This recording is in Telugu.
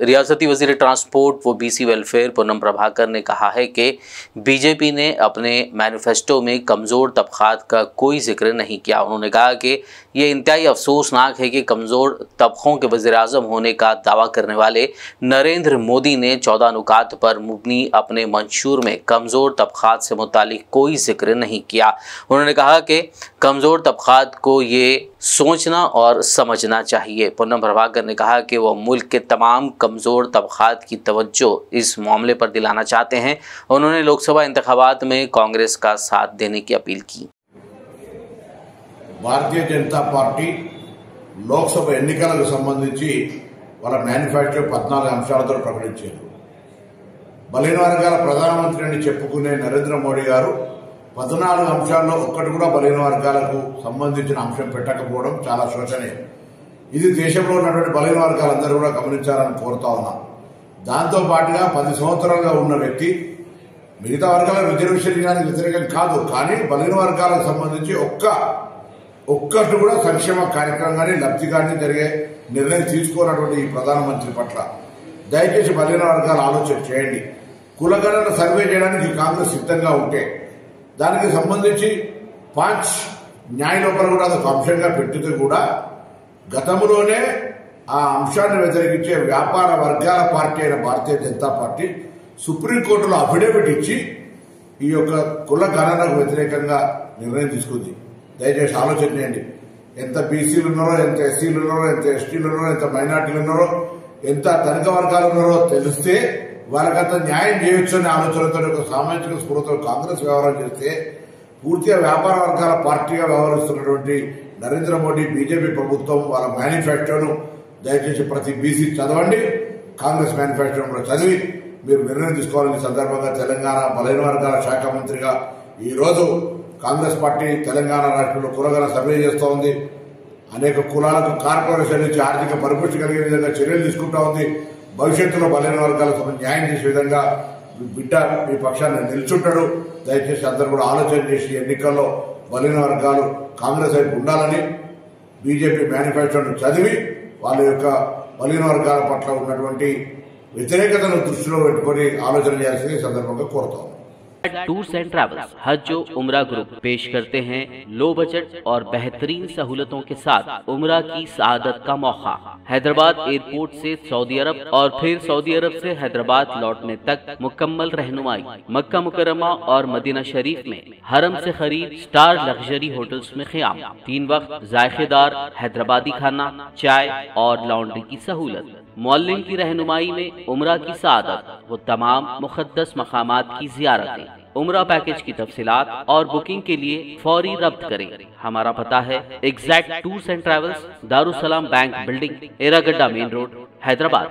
रियासती वजीर ट्रांसपोर्ट व बीसी वेलफेयर पूनम प्रभाकर ने कहा है कि बीजेपी ने अपने मैनिफेस्टो में कमज़ोर तबक़ात का कोई जिक्र नहीं किया। उन्होंने कहा कि ये इंतहाई अफसोसनाक है कि कमज़ोर तबक़ों के वज़ीर-ए-आज़म होने का दावा करने वाले नरेंद्र मोदी ने 14 नुकात पर मुबनी अपने मंशूर में कमज़ोर तबक़ात से मुतालिक कोई जिक्र नहीं किया। उन्होंने कहा कि कमज़ोर तबक़ात को ये सोचना और समझना चाहिए। पूनम प्रभाकर ने कहा कि वह मुल्क के तमाम कमज़ोर तबक़ात की तवज्जो इस मामले पर दिलाना चाहते हैं। उन्होंने लोकसभा इंतखाबात में कांग्रेस का साथ देने की अपील की। भारतीय जनता पार्टी लोकसभा ఎన్నికలకు సంబంధించి వాళ్ళ మేనిఫెస్టో 14 అంశాలతో ప్రకటించారు. బలహీన వర్గాల ప్రధానమంత్రి అని చెప్పుకునే నరేంద్ర మోడీ గారు 14 అంశాల్లో ఒక్కటి కూడా బలహీన వర్గాలకు సంబంధించిన అంశం పెట్టకపోవడం చాలా శోచనీయం. ఇది దేశంలో ఉన్నటువంటి బలహీన వర్గాలందరూ కూడా గమనించాలని కోరుతా ఉన్నాం. దాంతో పాటుగా 10 సంవత్సరాలుగా ఉన్న వ్యక్తి మిగతా వర్గాల రిజర్వేషన్ ఇవ్వడానికి వ్యతిరేకం కాదు, కానీ బలహీన వర్గాలకు సంబంధించి ఒక్కటి కూడా సంక్షేమ కార్యక్రమం కానీ లబ్ధి కానీ జరిగే నిర్ణయం తీసుకోనటువంటి ఈ ప్రధానమంత్రి పట్ల దయచేసి బలహీన వర్గాలు ఆలోచన చేయండి. కులగణన సర్వే చేయడానికి కాంగ్రెస్ సిద్ధంగా ఉంటే దానికి సంబంధించి 5 న్యాయ లోపల కూడా అదొక అంశంగా పెట్టితే కూడా గతంలోనే ఆ అంశాన్ని వ్యతిరేకించే వ్యాపార వర్గాల పార్టీ అయిన భారతీయ జనతా పార్టీ సుప్రీంకోర్టులో అఫిడవిట్ ఇచ్చి ఈ యొక్క కుల గణనకు వ్యతిరేకంగా నిర్ణయం తీసుకుంది. దయచేసి ఆలోచన చేయండి. ఎంత బీసీలు ఉన్నారో, ఎంత ఎస్సీలు ఉన్నారో, ఎంత ఎస్టీలు ఉన్నారో, ఎంత మైనార్టీలు ఉన్నారో, ఎంత ధనిక వర్గాలు ఉన్నారో తెలిస్తే వాళ్ళకంత న్యాయం చేయొచ్చు అనే ఆలోచనతో ఒక సామాజిక స్ఫూర్తితో కాంగ్రెస్ వ్యవహారం చేస్తే పూర్తిగా వ్యాపార వర్గాల పార్టీగా వ్యవహరిస్తున్నటువంటి నరేంద్ర మోడీ బీజేపీ ప్రభుత్వం వాళ్ళ మేనిఫెస్టోను దయచేసి ప్రతి బీసీ చదవండి. కాంగ్రెస్ మేనిఫెస్టోను కూడా చదివి మీరు నిర్ణయం తీసుకోవాలని సందర్భంగా తెలంగాణ బలహీన వర్గాల శాఖ మంత్రిగా ఈ రోజు కాంగ్రెస్ పార్టీ తెలంగాణ రాష్ట్రంలో కులగణ సర్వే చేస్తూ ఉంది. అనేక కులాలకు కార్పొరేషన్ నుంచి ఆర్థిక పరిపుష్టి కలిగే విధంగా చర్యలు తీసుకుంటా ఉంది. భవిష్యత్తులో బలహీన వర్గాలకు న్యాయం చేసే విధంగా బిడ్డ మీ పక్షాన్ని నిల్చుంటాడు. దయచేసి అందరూ కూడా ఆలోచన చేసి ఎన్నికల్లో బలహీన వర్గాలు కాంగ్రెస్ వైపు ఉండాలని బీజేపీ మేనిఫెస్టోను చదివి వాళ్ళ యొక్క బలహీన వర్గాల పట్ల ఉన్నటువంటి వ్యతిరేకతను దృష్టిలో పెట్టుకుని ఆలోచన చేయాల్సింది సందర్భంగా కోరుతాం. टूर्स एंड ट्रैवल्स हज उम्रा ग्रुप पेश करते हैं लो बजट और बेहतरीन सहूलतों के साथ उम्रा की सआदत का मौका। हैदराबाद एयरपोर्ट से सऊदी अरब और फिर सऊदी अरब से हैदराबाद लौटने तक मुकम्मल रहनुमाई। मक्का मुकर्रमा और मदीना शरीफ में हरम से करीब स्टार लग्जरी होटल्स में क़याम, 3 वक्त जायकेदार हैदराबादी खाना, चाय और लॉन्ड्री की सहूलत। मौल्लिन की रहनुमाई में उम्रा की सआदत वो तमाम मुक़द्दस मकामात की ज़ियारतें। उम्रा पैकेज की तफसीलात और बुकिंग के लिए फौरी रब्त करें। हमारा पता है exact tours and travels, Darussalam bank building, Erragadda main road, Hyderabad.